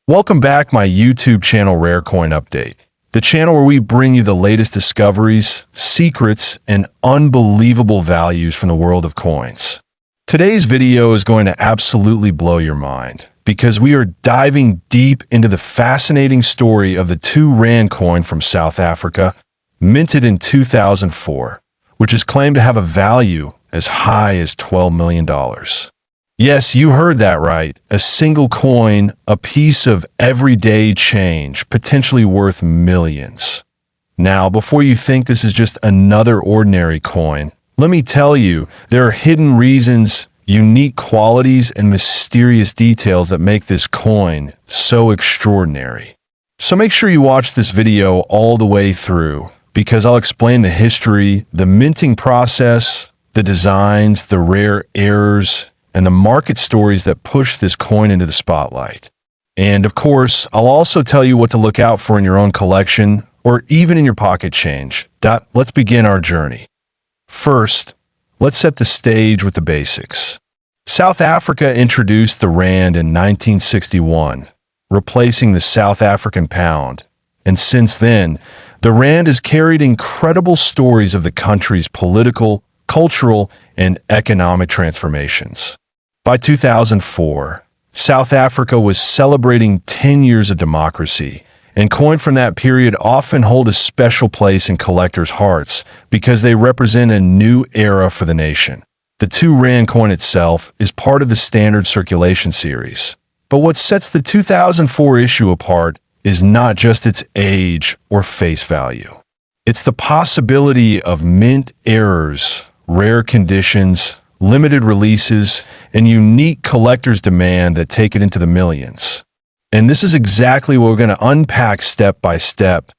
Welcome back my YouTube channel Rare Coin Update, the channel where we bring you the latest discoveries, secrets, and unbelievable values from the world of coins. Today's video is going to absolutely blow your mind because we are diving deep into the fascinating story of the 2 Rand coin from South Africa, minted in 2004, which is claimed to have a value as high as $12 million. Yes, you heard that right. A single coin, a piece of everyday change, potentially worth millions. Now, before you think this is just another ordinary coin, let me tell you, there are hidden reasons, unique qualities, and mysterious details that make this coin so extraordinary. So make sure you watch this video all the way through, because I'll explain the history, the minting process, the designs, the rare errors, and the market stories that push this coin into the spotlight. And of course, I'll also tell you what to look out for in your own collection, or even in your pocket change. Let's begin our journey. First, let's set the stage with the basics. South Africa introduced the Rand in 1961, replacing the South African pound. And since then, the Rand has carried incredible stories of the country's political, cultural, and economic transformations. By 2004, South Africa was celebrating 10 years of democracy, and coins from that period often hold a special place in collectors' hearts because they represent a new era for the nation. The 2 Rand coin itself is part of the standard circulation series. But what sets the 2004 issue apart is not just its age or face value. It's the possibility of mint errors, rare conditions, limited releases, and unique collectors' demand that take it into the millions. And this is exactly what we're going to unpack step by step.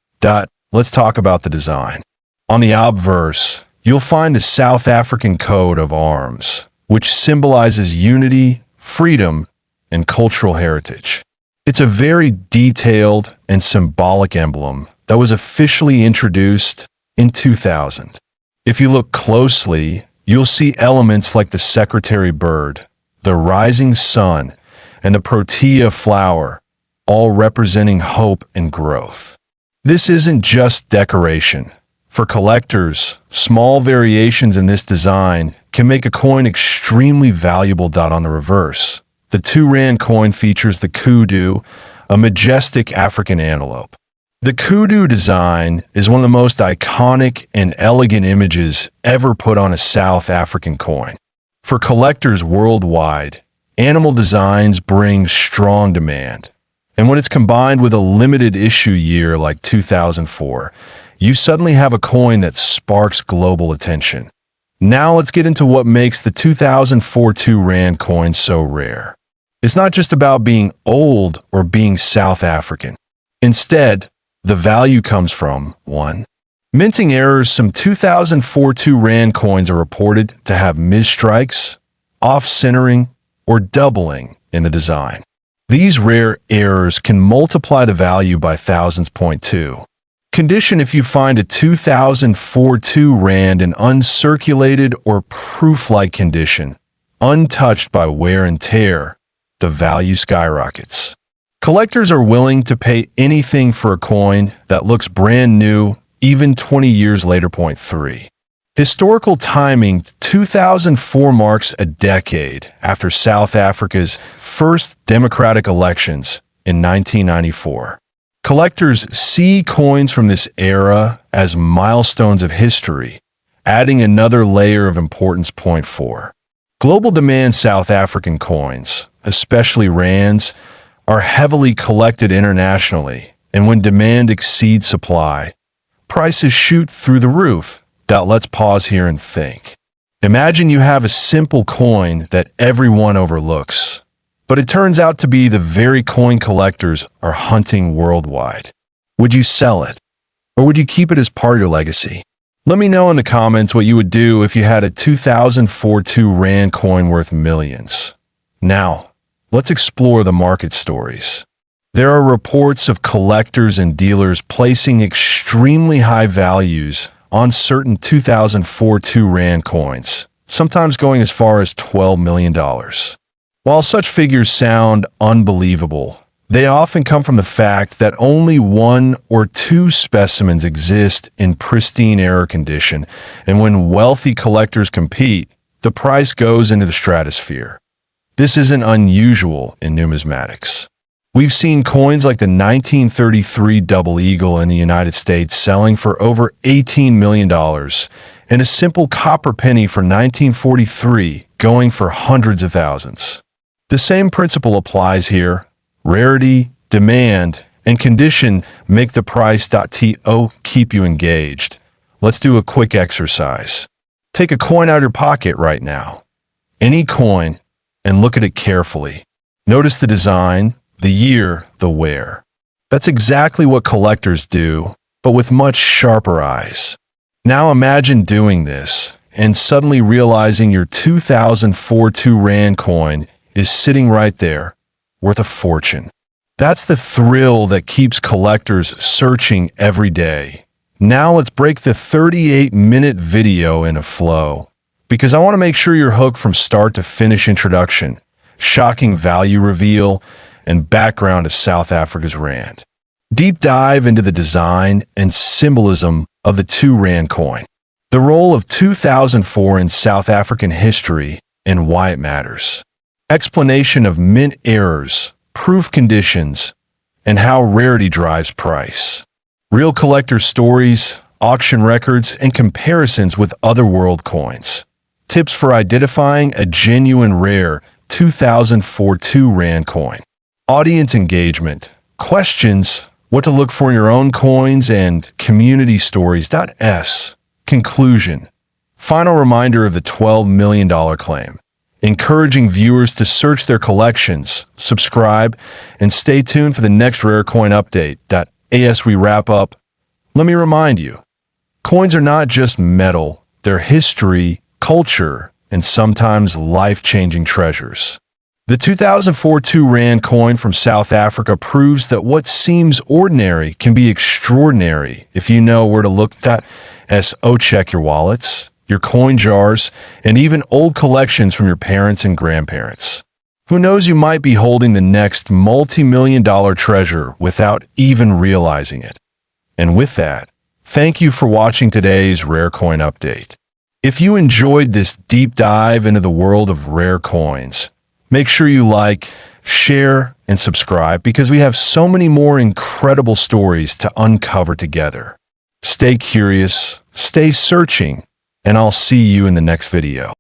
Let's talk about the design. On the obverse, you'll find the South African coat of arms, which symbolizes unity, freedom, and cultural heritage. It's a very detailed and symbolic emblem that was officially introduced in 2000. If you look closely, you'll see elements like the secretary bird, the rising sun, and the protea flower, all representing hope and growth. This isn't just decoration. For collectors, small variations in this design can make a coin extremely valuable. On the reverse, the 2 Rand coin features the kudu, a majestic African antelope. The kudu design is one of the most iconic and elegant images ever put on a South African coin. For collectors worldwide, animal designs bring strong demand. And when it's combined with a limited issue year like 2004, you suddenly have a coin that sparks global attention. Now let's get into what makes the 2004 2 Rand coin so rare. It's not just about being old or being South African. Instead, the value comes from 1. Minting errors. Some 2004 2 Rand coins are reported to have misstrikes, off-centering, or doubling in the design. These rare errors can multiply the value by thousands. 2. Condition. If you find a 2004 2 Rand in uncirculated or proof-like condition, untouched by wear and tear, the value skyrockets. Collectors are willing to pay anything for a coin that looks brand new, even 20 years later. 3. Historical timing. 2004 marks a decade after South Africa's first democratic elections in 1994. Collectors see coins from this era as milestones of history, adding another layer of importance. 4. Global demand. South African coins, especially Rands, are heavily collected internationally, and when demand exceeds supply, prices shoot through the roof. Let's pause here and think. Imagine you have a simple coin that everyone overlooks, but it turns out to be the very coin collectors are hunting worldwide. Would you sell it? Or would you keep it as part of your legacy? Let me know in the comments what you would do if you had a 2004 2 Rand coin worth millions. Now, let's explore the market stories. There are reports of collectors and dealers placing extremely high values on certain 2004 2 Rand coins, sometimes going as far as $12 million. While such figures sound unbelievable, They often come from the fact that only one or two specimens exist in pristine air condition, and when wealthy collectors compete, the price goes into the stratosphere. This isn't unusual in numismatics. We've seen coins like the 1933 Double Eagle in the United States selling for over $18 million, and a simple copper penny for 1943 going for hundreds of thousands. The same principle applies here. Rarity, demand, and condition make the price.to keep you engaged. Let's do a quick exercise. Take a coin out of your pocket right now. Any coin, and look at it carefully. Notice the design, the year, the wear. That's exactly what collectors do, but with much sharper eyes. Now imagine doing this, and suddenly realizing your 2004 2 Rand coin is sitting right there, worth a fortune. That's the thrill that keeps collectors searching every day. Now let's break the 38-minute video in a flow, because I want to make sure you're hooked from start to finish. Introduction, shocking value reveal, and background of South Africa's Rand. Deep dive into the design and symbolism of the 2 Rand coin, the role of 2004 in South African history, and why it matters. Explanation of mint errors, proof conditions, and how rarity drives price. Real collector stories, auction records, and comparisons with other world coins. Tips for identifying a genuine rare 2004 2 Rand coin. Audience engagement, questions, what to look for in your own coins, and community stories. Conclusion. Final reminder of the $12 million claim. Encouraging viewers to search their collections, subscribe, and stay tuned for the next rare coin update. As we wrap up, let me remind you, coins are not just metal, they're history, culture, and sometimes life-changing treasures. The 2004 2 Rand coin from South Africa proves that what seems ordinary can be extraordinary if you know where to look. Check your wallets, your coin jars, and even old collections from your parents and grandparents. Who knows, you might be holding the next multi-million-dollar treasure without even realizing it. And with that, thank you for watching today's Rare Coin Update. If you enjoyed this deep dive into the world of rare coins, make sure you like, share, and subscribe because we have so many more incredible stories to uncover together. Stay curious, stay searching, and I'll see you in the next video.